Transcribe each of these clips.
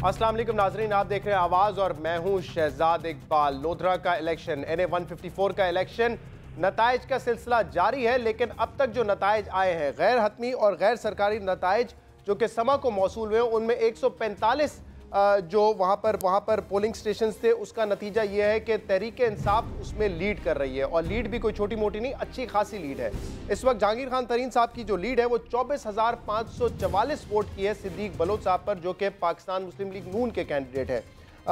अस्सलाम वालेकुम नाजरीन, आप देख रहे हैं आवाज़ और मैं हूं शहजाद इकबाल। लोधरा का इलेक्शन, NA 154 का इलेक्शन, नताइज का सिलसिला जारी है, लेकिन अब तक जो नताइज आए हैं गैर हतमी और गैर सरकारी नताइज जो कि समा को मौसूल हुए, उनमें 145 जो वहाँ पर पोलिंग स्टेशन थे, उसका नतीजा ये है कि तहरीक-ए-इंसाफ उसमें लीड कर रही है, और लीड भी कोई छोटी मोटी नहीं, अच्छी खासी लीड है। इस वक्त जहांगीर खान तरीन साहब की जो लीड है वो 24,544 वोट की है सिद्दीक बलोच साहब पर, जो कि पाकिस्तान मुस्लिम लीग नून के कैंडिडेट है।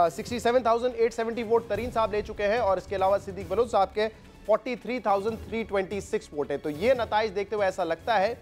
67,870 वोट तरीन साहब ले चुके हैं, और इसके अलावा सिद्दीक बलोच साहब के 43,326 वोट है। तो ये नताइज देखते हुए ऐसा लगता है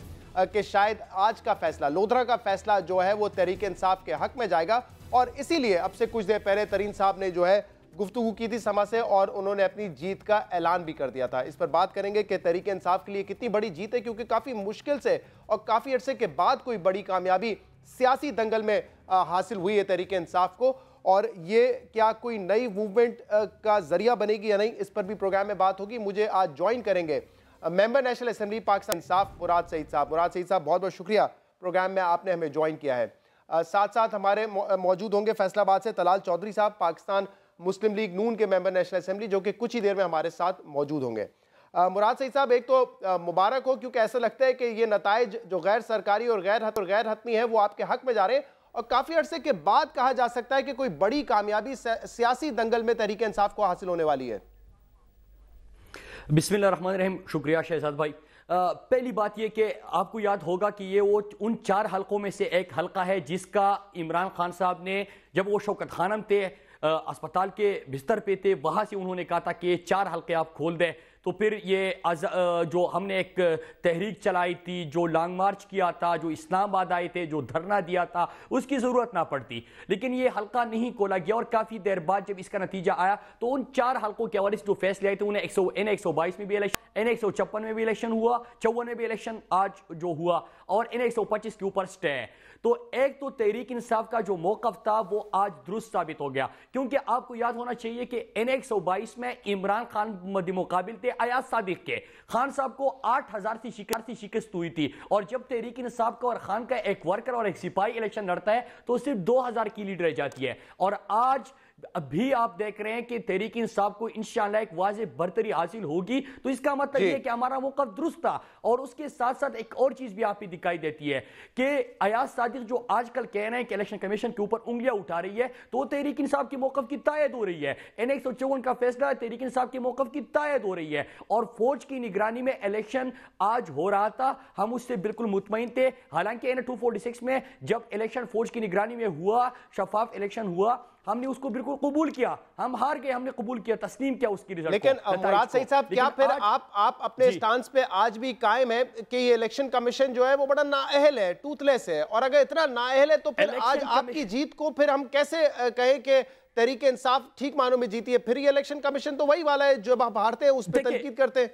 कि शायद आज का फैसला, लोधरा का फैसला जो है वो तहरीक इंसाफ के हक में जाएगा, और इसीलिए अब से कुछ देर पहले तरीन साहब ने जो है गुफ्तगू की थी समा से, और उन्होंने अपनी जीत का ऐलान भी कर दिया था। इस पर बात करेंगे कि तहरीक इंसाफ के लिए कितनी बड़ी जीत है, क्योंकि काफ़ी मुश्किल से और काफ़ी अरसे के बाद कोई बड़ी कामयाबी सियासी दंगल में हासिल हुई है तहरीक इंसाफ को, और ये क्या कोई नई मूवमेंट का जरिया बनेगी या नहीं, इस पर भी प्रोग्राम में बात होगी। मुझे आज ज्वाइन करेंगे मेंबर नेशनल असेंबली पाकिस्तान इंसाफ मुराद सईद साहब। मुराद सईद साहब, बहुत बहुत शुक्रिया प्रोग्राम में आपने हमें ज्वाइन किया है। साथ साथ हमारे मौजूद होंगे फैसलाबाद से तलाल चौधरी साहब, पाकिस्तान मुस्लिम लीग नून के मेंबर नेशनल असेंबली, जो कि कुछ ही देर में हमारे साथ मौजूद होंगे। मुराद सईद साहब, एक तो मुबारक हो, क्योंकि ऐसा लगता है कि ये नताइज जो गैर सरकारी और गैर हतमी है वो आपके हक में जा रहे हैं, और काफ़ी अरसे के बाद कहा जा सकता है कि कोई बड़ी कामयाबी सियासी दंगल में तहरीक इंसाफ को हासिल होने वाली है। बिस्मिल्लाहिर्रहमानिर्रहीम, शुक्रिया शहजाद भाई। पहली बात यह कि आपको याद होगा कि ये वो उन 4 हलकों में से एक हलका है जिसका इमरान खान साहब ने, जब वो शौकत खानम थे अस्पताल के बिस्तर पे थे, वहां से उन्होंने कहा था कि 4 हलके आप खोल दें। तो फिर ये जो हमने एक तहरीक चलाई थी, जो लॉन्ग मार्च किया था, जो इस्लामाबाद आए थे, जो धरना दिया था, उसकी ज़रूरत ना पड़ती, लेकिन ये हल्का नहीं खोला गया, और काफ़ी देर बाद जब इसका नतीजा आया तो उन 4 हल्कों के हवाले से जो फैसले आए थे, उन्हें NA 122 में भी इलेक्शन, NA 156 में भी इलेक्शन हुआ, 54 में भी इलेक्शन आज जो हुआ, और NA 125 के ऊपर स्टे है। तो एक तो तहरीक इंसाफ का जो मौक़िफ़ था वो आज दुरुस्त साबित हो गया, क्योंकि आपको याद होना चाहिए कि NA 122 में इमरान खान मद्दे मुकाबिल थे अयाज सादिक के। खान साहब को 8,000 से शिकस्त हुई थी, और जब तहरीक इंसाफ का और खान का एक वर्कर और एक सिपाही इलेक्शन लड़ता है तो सिर्फ 2,000 की लीड रह जाती है। और आज अभी आप देख रहे हैं कि तहरीक इंसाफ को इंशाअल्लाह एक वाज़े बरतरी हासिल होगी, तो इसका मतलब यह है कि हमारा मौक़िफ़ दुरुस्त था। और उसके साथ साथ एक और चीज भी आप ही दिखाई देती है कि अयाज सादिक जो आजकल कह रहे हैं कि इलेक्शन कमीशन के ऊपर उंगलियां उठा रही है, तो तहरीक इंसाफ के मौक़िफ़ की तायद हो रही है। NA 154 का फैसला तहरीक इंसाफ के मौक़िफ़ की तायद हो रही है, और फौज की निगरानी में इलेक्शन आज हो रहा था, हम उससे बिल्कुल मुतमईन थे। हालांकि NA 246 में जब इलेक्शन फौज की निगरानी में हुआ, शफाफ इलेक्शन हुआ, हमने उसको बिल्कुल कबूल किया, हम हार गए, हमने कबूल किया, तस्लीम किया उसकी रिजल्ट। लेकिन मुराद सईद साहब, क्या फिर आप अपने स्टांस पे आज भी कायम है कि ये इलेक्शन कमीशन जो है वो बड़ा नाअहल है, टूथलेस है, और अगर इतना नाअहल है तो फिर आज आपकी जीत को फिर हम कैसे कहें कि तहरीक इंसाफ ठीक मानों में जीती है? फिर ये इलेक्शन कमीशन तो वही वाला है, जब आप हारते हैं उस पर तनकीद करते हैं।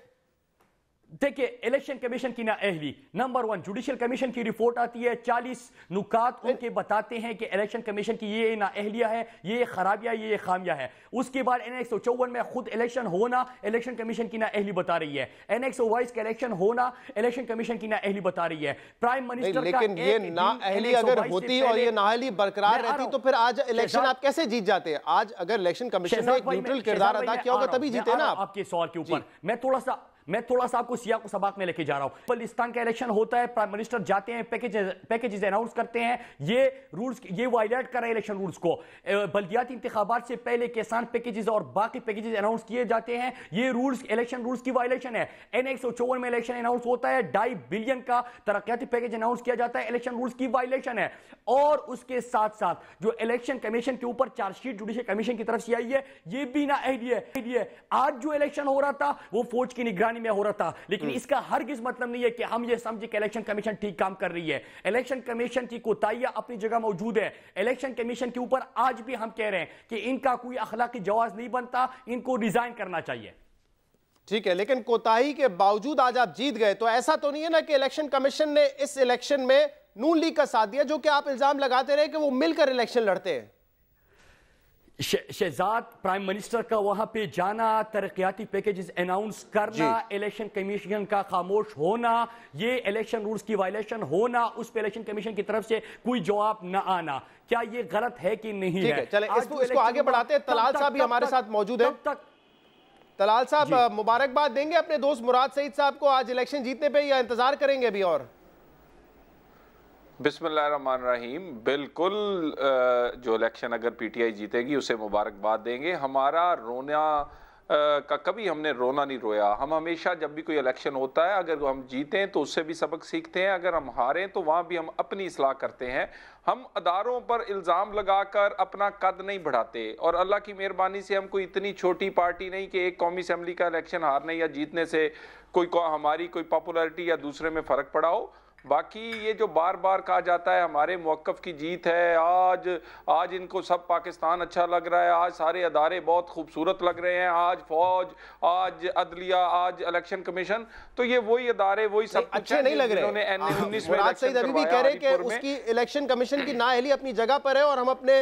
देखिए, इलेक्शन कमीशन की नाअहली, नंबर 1 जुडिशियल कमीशन की रिपोर्ट आती है, 40 नुकात उनके बताते हैं कि इलेक्शन कमीशन की ये नाअहलिया है, ये खराबियां, ये खामियां है। उसके बाद NA 154 में खुद इलेक्शन होना इलेक्शन कमीशन की नाअहली बता रही है। NA 122 का इलेक्शन होना इलेक्शन कमीशन की नाअहली बता रही है। प्राइम मिनिस्टर का लेकिन ये नाअहली अगर होती और ये नाअहली बरकरार रहती तो फिर आज इलेक्शन आप कैसे जीत जाते हैं? आज अगर इलेक्शन कमीशन ने एक न्यूट्रल किरदार अदा किया होगा तभी जीते ना। आपके सवाल के ऊपर मैं थोड़ा सा आपको सियाक सबाक में लेके जा रहा हूं। बलिस्तान का इलेक्शन होता है, प्राइम मिनिस्टर जाते हैं, पैकेजेस अनाउंस करते हैं, ये रूल्स, ये वायलेट कर रहे हैं इलेक्शन रूल्स को। बल्दियाती इंतखाबात से पहले किसान पैकेजेस और बाकी पैकेजेस अनाउंस किए जाते हैं, ये रूल्स इलेक्शन रूल्स की वायलेशन है। NA 154 में इलेक्शन अनाउंस होता है, 2.5 बिलियन का तरक्याती पैकेज अनाउंस किया जाता है, इलेक्शन रूल्स की वायलेशन है। और उसके साथ साथ जो इलेक्शन कमीशन के ऊपर चार्जशीट जुडिशियल कमीशन की तरफ से आई है, ये भी नाअहली है। आज जो इलेक्शन हो रहा था वो फौज की निगरानी में हो रहा था, लेकिन इसका हरगिज मतलब नहीं है कि हम ये समझे कि इलेक्शन कमीशन ठीक काम कर रही है। इलेक्शन कमीशन की कोताहियां अपनी जगह मौजूद है। इलेक्शन कमीशन के ऊपर आज भी हम कह रहे हैं कि इनका कोई अखलाकी जवाब नहीं बनता, इनको रिजाइन करना चाहिए। ठीक है, लेकिन कोताही के बावजूद आज आप जीत गए, तो ऐसा तो नहीं है ना कि इलेक्शन कमीशन ने इस इलेक्शन में नून लीग का साथ दिया, जो कि आप इल्जाम लगाते रहे कि वो मिलकर इलेक्शन लड़ते हैं? शहजाद प्राइम मिनिस्टर का वहां पे जाना, तरक्याती पैकेजेस अनाउंस करना, इलेक्शन कमीशन का खामोश होना, ये इलेक्शन रूल्स की वायलेशन होना, उस पे इलेक्शन कमीशन की तरफ से कोई जवाब न आना, क्या ये गलत है कि नहीं है? चले इसको आगे बढ़ाते हैं। तलाल साहब भी हमारे साथ मौजूद है। तलाल साहब, मुबारकबाद देंगे अपने दोस्त मुराद सईद साहब को आज इलेक्शन जीतने पे, या इंतजार करेंगे अभी और? बिस्मिल्लाहिर्रहमानिर्रहीम, बिल्कुल जो इलेक्शन अगर पीटीआई जीतेगी उसे मुबारकबाद देंगे। हमारा रोना का कभी हमने रोना नहीं रोया। हम हमेशा जब भी कोई इलेक्शन होता है, अगर हम जीतें तो उससे भी सबक सीखते हैं, अगर हम हारें तो वहाँ भी हम अपनी इस्लाह करते हैं। हम अदारों पर इल्ज़ाम लगाकर अपना कद नहीं बढ़ाते, और अल्लाह की मेहरबानी से हम कोई इतनी छोटी पार्टी नहीं कि एक कौमी असम्बली का इलेक्शन हारने या जीतने से हमारी कोई पॉपुलैरिटी या दूसरे में फ़र्क पड़ा हो। बाकी ये जो बार बार कहा जाता है हमारे मौक़िफ़ की जीत है, आज इनको सब पाकिस्तान अच्छा लग रहा है, आज सारे अदारे बहुत खूबसूरत लग रहे हैं, आज फौज, आज अदलिया, आज इलेक्शन कमीशन, तो ये वही अदारे वही सब अच्छे नहीं लग रहे। मुराद सईद अभी भी कह रहे हैं कि उसकी इलेक्शन कमीशन की नाअहली अपनी जगह पर है और हम अपने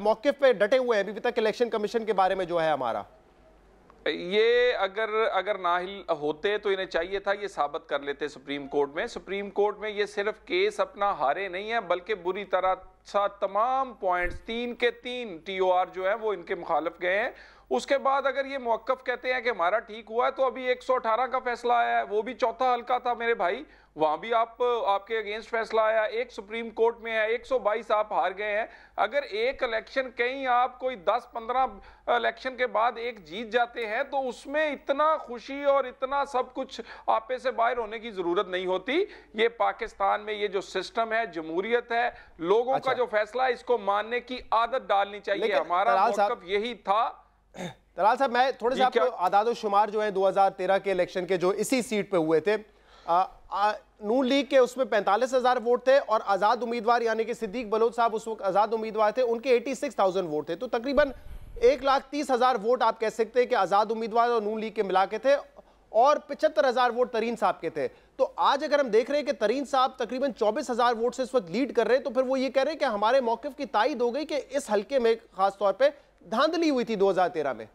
मौक़िफ़ पे डटे हुए हैं अभी तक इलेक्शन कमीशन के बारे में जो है हमारा। ये अगर नाहिल होते तो इन्हें चाहिए था ये साबित कर लेते सुप्रीम कोर्ट में। सुप्रीम कोर्ट में ये सिर्फ केस अपना हारे नहीं है, बल्कि बुरी तरह सा तमाम पॉइंट्स 3 के 3 TOR जो है वो इनके मुखालिफ गए हैं। उसके बाद अगर ये मौक़िफ़ कहते हैं कि हमारा ठीक हुआ है, तो अभी 118 का फैसला आया है, वो भी चौथा हल्का था मेरे भाई, वहां भी आपके अगेंस्ट फैसला आया। एक सुप्रीम कोर्ट में है, 122 आप हार गए हैं। अगर एक इलेक्शन कहीं आप कोई 10-15 इलेक्शन के बाद एक जीत जाते हैं, तो उसमें इतना खुशी और इतना सब कुछ आपे से बाहर होने की जरूरत नहीं होती। ये पाकिस्तान में ये जो सिस्टम है, जमहूरियत है, लोगों का जो फैसला है इसको मानने की आदत डालनी चाहिए। हमारा मौक़िफ़ यही था। तलाल साहब, मैं थोड़े से आपको आदाद शुमार जो है 2013 के इलेक्शन के जो इसी सीट पे हुए थे, नून लीग के उसमें 45,000 वोट थे, और आज़ाद उम्मीदवार यानी कि सिद्दीक बलोच साहब उस वक्त आज़ाद उम्मीदवार थे, उनके 86,000 वोट थे। तो तकरीबन 1,30,000 वोट आप कह सकते हैं कि आज़ाद उम्मीदवार और नून लीग के मिला के थे, और 75,000 वोट तरीन साहब के थे। तो आज अगर हम देख रहे हैं कि तरीन साहब तकरीबन 24,000 वोट से इस वक्त लीड कर रहे हैं, तो फिर वो ये कह रहे हैं कि हमारे मौक़िफ़ की तायद हो गई कि इस हल्के में खासतौर पर धांधली हुई थी 2013 में।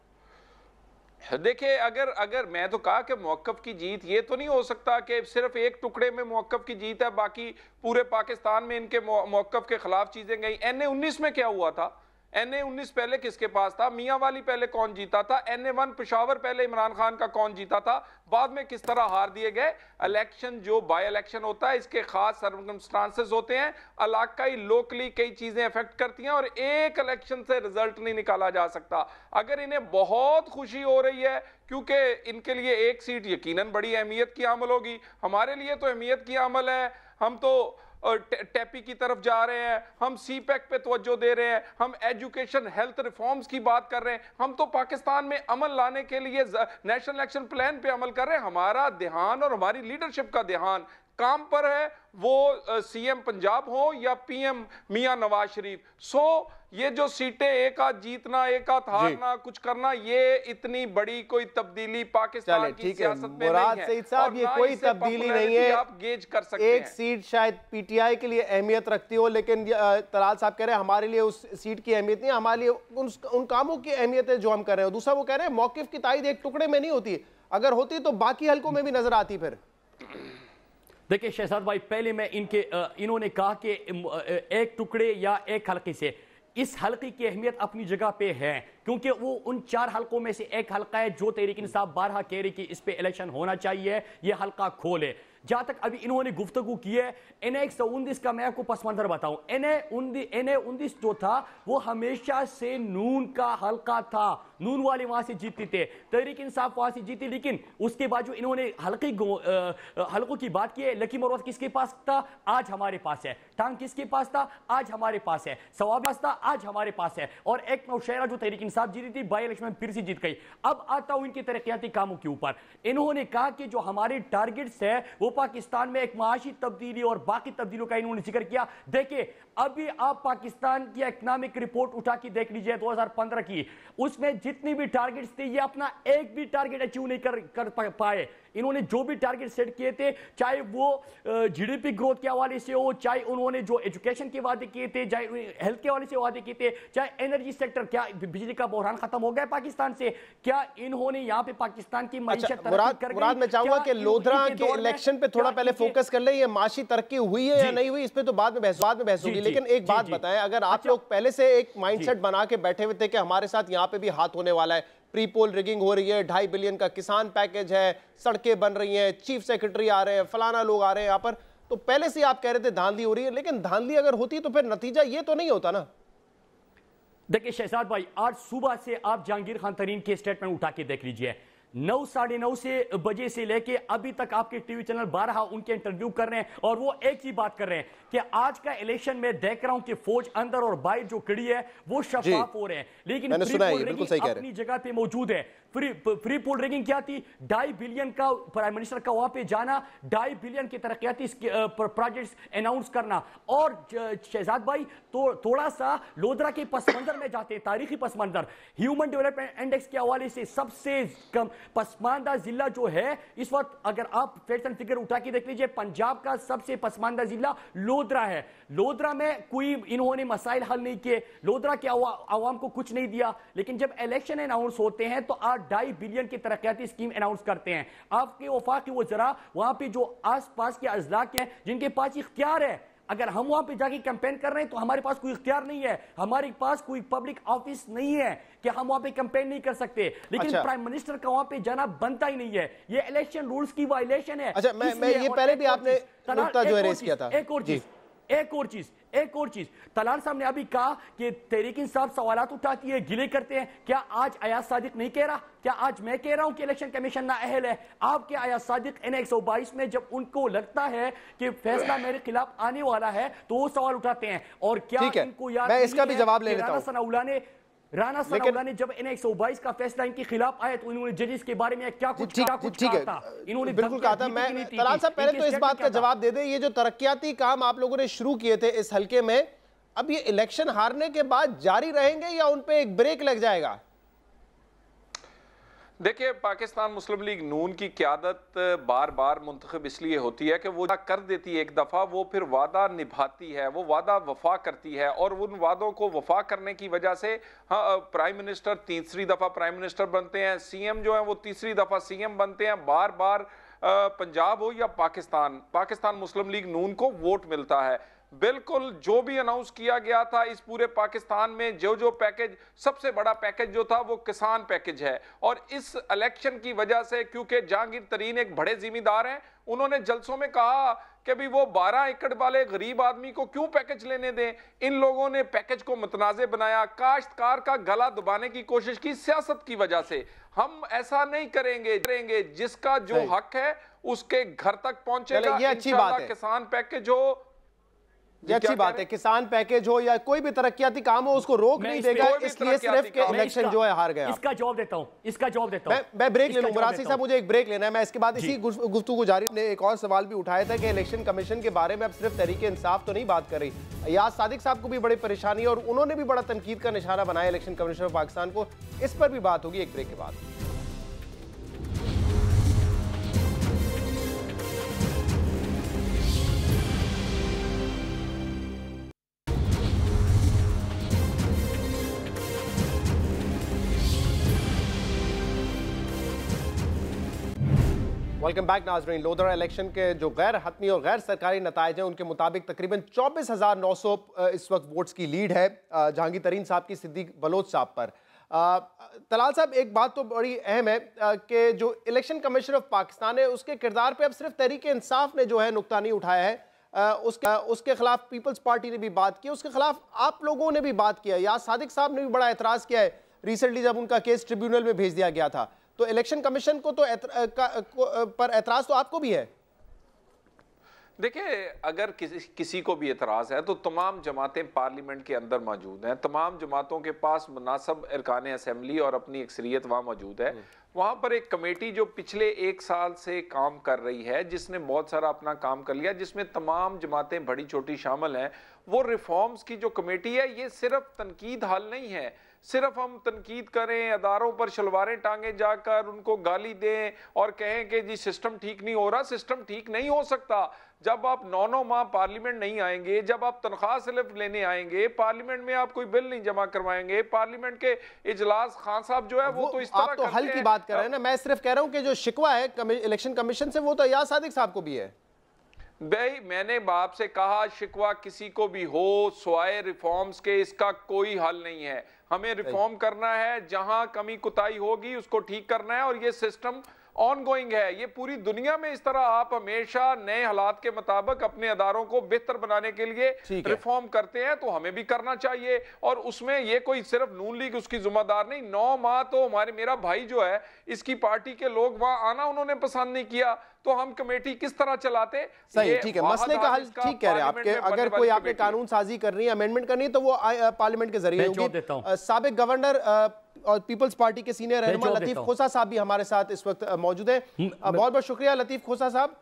देखिए, अगर मैं तो कहा कि मौक़िफ़ की जीत ये तो नहीं हो सकता कि सिर्फ एक टुकड़े में मौक़िफ़ की जीत है, बाकी पूरे पाकिस्तान में इनके मौक़िफ़ के खिलाफ चीजें गई। NA-19 में क्या हुआ था? NA-19 पहले किसके पास था? मियाँ वाली पहले कौन जीता था? NA-1 पेशावर पहले इमरान खान का कौन जीता था? बाद में किस तरह हार दिए गए? इलेक्शन जो बाय इलेक्शन होता है, इसके खास सर्कमस्टांसेस होते हैं, इलाकाई लोकली कई चीजें अफेक्ट करती हैं, और एक इलेक्शन से रिजल्ट नहीं निकाला जा सकता। अगर इन्हें बहुत खुशी हो रही है क्योंकि इनके लिए एक सीट यकीनन बड़ी अहमियत की अमल होगी, हमारे लिए तो अहमियत की अमल है, हम तो टैपी की तरफ जा रहे हैं, हम CPEC पे तवज्जो दे रहे हैं, हम एजुकेशन हेल्थ रिफॉर्म्स की बात कर रहे हैं, हम तो पाकिस्तान में अमल लाने के लिए नेशनल इलेक्शन प्लान पे अमल कर रहे हैं। हमारा ध्यान और हमारी लीडरशिप का ध्यान काम पर है, वो CM पंजाब हो या PM मियां नवाज शरीफ। ये जो सीटें एक आध जीतना एक आध हारना कुछ करना, ये इतनी बड़ी कोई तब्दीली पाकिस्तान की सियासत में नहीं है। सईद साहब, ये कोई तब्दीली नहीं है, आप गेज कर सकते हैं। एक सीट शायद PTI के लिए अहमियत रखती हो, लेकिन तलाल साहब कह रहे हैं हमारे लिए उस सीट की अहमियत नहीं, हमारे लिए उन कामों की अहमियत है जो हम कर रहे हैं। दूसरा वो कह रहे हैं मौक़िफ़ की तायद एक टुकड़े में नहीं होती, अगर होती तो बाकी हल्कों में भी नजर आती। फिर देखिए शहजाद भाई, पहले मैं इन्होंने कहा कि एक टुकड़े या एक हल्के से, इस हल्के की अहमियत अपनी जगह पे है, क्योंकि वो उन 4 हल्कों में से एक हल्का है जो तहरीक इंसाफ बारहा कह रही कि इस पे इलेक्शन होना चाहिए, ये हल्का खोले। जहां तक अभी इन्होंने गुफ्तगू की है, NA-119 का मैं आपको पस मंजर बताऊं। NA-19 जो था वो हमेशा से नून का हल्का था, नून वाले वहां से जीतते थे, तहरीक इंसाफ वहां से जीती, लेकिन उसके बाद जो इन्होंने हल्कों की बात की है, लकी मरवत किसके पास था? आज हमारे पास है। टांग किसके पास था? आज हमारे पास है। सवाब पास था? आज हमारे पास है। और एक नौशहरा जो तहरीक इंसाफ जीती थी, बाई इलेक्शन में फिर से जीत गई। अब आता हूं इनके तरक्याती कामों के ऊपर। इन्होंने कहा कि जो हमारे टारगेट्स है वो पाकिस्तान में एक माशी तब्दीली और बाकी तब्दीलियों का इन्होंने जिक्र किया। देखिए, अभी आप पाकिस्तान की इकोनॉमिक रिपोर्ट उठा के देख लीजिए 2015 की, उसमें जितनी भी टारगेट्स थे, ये अपना एक भी टारगेट अचीव नहीं कर पाए। इन्होंने जो भी टारगेट सेट किए थे, चाहे वो जीडीपी ग्रोथ के हवाले से हो, चाहे उन्होंने जो एजुकेशन के वादे किए थे, चाहे हेल्थ के हवाले से वादे किए थे, चाहे एनर्जी सेक्टर, क्या बिजली का बहरान खत्म हो गया पाकिस्तान से? क्या इन्होंने यहाँ पे पाकिस्तान की मईशत मुराद, मैं चाहूंगा कि लोधरा के इलेक्शन पे थोड़ा पहले फोकस कर ले। ये माशी तरक्की हुई है या नहीं हुई, इस पे तो बाद में बहस होगी, लेकिन एक बात बताएं, अगर आप लोग पहले से एक माइंडसेट बना के बैठे हुए थे कि हमारे साथ यहाँ पे भी हाथ होने वाला है, प्री पोल रिगिंग हो रही है, 2.5 बिलियन का किसान पैकेज है, सड़कें बन रही हैं, चीफ सेक्रेटरी आ रहे हैं, फलाना लोग आ रहे हैं यहाँ पर, तो पहले से आप कह रहे थे धांधली हो रही है, लेकिन धांधली अगर होती तो फिर नतीजा ये तो नहीं होता ना। देखिए शहजाद भाई, आज सुबह से आप जहांगीर खान तरीन के स्टेटमेंट उठा के देख लीजिए, 9 साढ़े 9 से बजे से लेके अभी तक आपके टीवी चैनल 12 उनके इंटरव्यू कर रहे हैं और वो एक ही बात कर रहे हैं कि आज का इलेक्शन में देख रहा हूं कि फौज अंदर और बाहर जो खड़ी है वो शफाफ हो रहे हैं, लेकिन अपनी जगह पे मौजूद है। फ्री पोल रिगिंग क्या थी? 2.5 बिलियन का प्राइम मिनिस्टर का वहां पे जाना, 2.5 बिलियन के तरक्याती प्रोजेक्ट्स अनाउंस करना, और शहजाद भाई तो थोड़ा सा लोधरा के पस मंजर में जाते हैं, तारीखी पस मंजर, ह्यूमन डेवलपमेंट इंडेक्स के हवाले से सबसे कम पसमानदा जिला जो है इस वक्त, अगर आप फैक्ट एंड फिगर उठा के देख लीजिए, पंजाब का सबसे पसमानदा जिला लोधरा है। लोधरा में कोई इन्होंने मसाइल हल नहीं किए, लोधरा के आवाम को कुछ नहीं दिया, लेकिन जब इलेक्शन अनाउंस होते हैं तो 2.5 बिलियन की तरक्याती स्कीम अनाउंस करते हैं। आपके वफाकी वज़रा वहां पे जो आसपास के अजला के हैं जिनके पास इख्तियार है, अगर हम वहां पे जाके कैंपेन कर रहे हैं तो हमारे पास कोई इख्तियार नहीं है, हमारे पास कोई पब्लिक ऑफिस नहीं है कि हम वहां पे कैंपेन नहीं कर सकते, लेकिन प्राइम मिनिस्टर का वहां पे जाना बनता ही नहीं है। ये इलेक्शन रूल्स की वायलेशन है। अच्छा, मैं ये पहले भी आपने नुक्ता जो रेज किया था। एक और चीज तलाल साहब ने अभी कहा कि तहरीक इंसाफ सवालात उठाती है, गिले करते हैं। क्या आज अयाज सादिक नहीं कह रहा? क्या आज मैं कह रहा हूं कि इलेक्शन कमीशन ना अहल है? आपके अयाज सादिक इन 122 में जब उनको लगता है कि फैसला मेरे खिलाफ आने वाला है तो वो सवाल उठाते हैं। और क्या इनको याद, मैं इसका भी जवाब ले लेता हूं। राना सनाउल्लाह ने जब इन 122 का फैसला इनके खिलाफ आया तो इन्होंने जजेस के बारे में क्या कुछ कहा था? इन्होंने बिल्कुल कहा था। मैं तलाल साहब पहले तो इस बात का जवाब दे दे, ये जो तरक्याती काम आप लोगों ने शुरू किए थे इस हल्के में, अब ये इलेक्शन हारने के बाद जारी रहेंगे या उन पे एक ब्रेक लग जाएगा? देखिए, पाकिस्तान मुस्लिम लीग नून की क़यादत बार बार मुंतखब इसलिए होती है कि वो कर देती है एक दफ़ा, वो फिर वादा निभाती है, वो वादा वफा करती है, और उन वादों को वफा करने की वजह से प्राइम मिनिस्टर तीसरी दफ़ा प्राइम मिनिस्टर बनते हैं, सीएम जो है वो तीसरी दफ़ा सीएम बनते हैं। बार बार पंजाब हो या पाकिस्तान मुस्लिम लीग नून को वोट मिलता है। बिल्कुल जो भी अनाउंस किया गया था इस पूरे पाकिस्तान में, जो पैकेज, सबसे बड़ा पैकेज जो था वो किसान पैकेज है। और इस इलेक्शन की वजह से, क्योंकि जहांगीर तरीन एक बड़े जिम्मेदार हैं, उन्होंने जलसों में कहा कि भी वो 12 एकड़ वाले गरीब आदमी को क्यों पैकेज लेने दें। इन लोगों ने पैकेज को मुतनाज़े बनाया, काश्तकार का गला दबाने की कोशिश की सियासत की वजह से। हम ऐसा नहीं करेंगे, जिसका जो हक है उसके घर तक पहुंचेगा। ये अच्छी बात है। किसान पैकेज हो, ये अच्छी बात है, किसान पैकेज हो या कोई भी तरक्याती काम हो उसको रोक नहीं देगा, इसलिए सिर्फ के इलेक्शन जो है हार गया। इसका जवाब देता हूं। मैं ब्रेक ले लूं। मुरासी साहब, मुझे एक ब्रेक लेना है, मैं इसके बाद इसी गुफ्तगू जारी। ने एक और सवाल भी उठाया था कि इलेक्शन कमीशन के बारे में अब सिर्फ तहरीक इंसाफ तो नहीं बात कर रही, अयाज सादिक साहब को भी बड़ी परेशानी है और उन्होंने भी बड़ा तनकीद का निशाना बनाया इलेक्शन कमीशन ऑफ पाकिस्तान को। इस पर भी बात होगी एक ब्रेक के बाद। वेलकम बैक नाजरीन। लोधरा इलेक्शन के जो गैर हतमी और गैर सरकारी नताइज हैं उनके मुताबिक तकरीबन 24,900 इस वक्त वोट्स की लीड है जहांगीर तरीन साहब की सिद्दीक बलोच साहब पर। तलाल साहब, एक बात तो बड़ी अहम है कि जो इलेक्शन कमीशन ऑफ पाकिस्तान है उसके किरदार पे अब सिर्फ तहरीक इंसाफ ने जो है नुक्ता नहीं उठाया है, उसके खिलाफ पीपल्स पार्टी ने भी बात की, उसके खिलाफ आप लोगों ने भी बात किया, या सादिक साहब ने भी बड़ा एतराज़ किया है रिसेंटली जब उनका केस ट्रिब्यूनल में भेज दिया गया था। तो इलेक्शन कमीशन को तो पर एतराज तो आपको भी है। देखिए, अगर किसी को भी एतराज़ है तो तमाम जमातें पार्लियामेंट के अंदर मौजूद हैं, तमाम जमातों के पास मुनासिब अरकान असम्बली और अपनी अक्सरियत वहाँ मौजूद है। वहाँ पर एक कमेटी जो पिछले 1 साल से काम कर रही है, जिसने बहुत सारा अपना काम कर लिया, जिसमें तमाम जमातें बड़ी छोटी शामिल हैं। वो रिफॉर्म्स की जो कमेटी है, ये सिर्फ तनकीद हल नहीं है, सिर्फ हम तनकीद करें, अदारों पर शलवारें टांगे जाकर उनको गाली दें और कहें कि जी सिस्टम ठीक नहीं हो रहा। सिस्टम ठीक नहीं हो सकता जब आप 9-9 माह पार्लियामेंट नहीं आएंगे, जब आप तनख्वाह सिर्फ लेने आएंगे, पार्लियामेंट में आप कोई बिल नहीं जमा करवाएंगे, पार्लियामेंट के इजलास खान साहब जो है वो तो इस तरह आप तो हल की बात कर रहे हैं ना, मैं सिर्फ कह रहा हूं कि जो शिकवा है इलेक्शन कमीशन से वो तो अय्याज सादिक साहब को भी है। भाई मैंने बाप से कहा शिकवा किसी को भी हो स्वाए रिफॉर्म्स के इसका कोई हल नहीं है। हमें रिफॉर्म करना है, जहां कमी कुताही होगी उसको ठीक करना है और ये सिस्टम ऑनगोइंग है। ये पूरी दुनिया में इस तरह आप हमेशा नए हालात के मुताबिक अपने अदारों को बेहतर बनाने के लिए रिफॉर्म करते हैं, तो हमें भी करना चाहिए। और उसमें ये कोई सिर्फ नून लीग उसकी जिम्मेदार नहीं। 9 माह तो मेरा भाई जो है इसकी पार्टी के लोग वहां आना उन्होंने पसंद नहीं किया, तो हम कमेटी किस तरह चलाते? सही, ठीक है, मसले का हल ठीक कह रहे हैं आपके। अगर कोई आपने कानून साजी करनी है, अमेंडमेंट करनी है, तो वो पार्लियामेंट के जरिए होगी। साबिक गवर्नर और पीपल्स पार्टी के सीनियर रहनुमा लतीफ खोसा साहब भी हमारे साथ इस वक्त मौजूद हैं। बहुत बहुत शुक्रिया लतीफ खोसा साहब।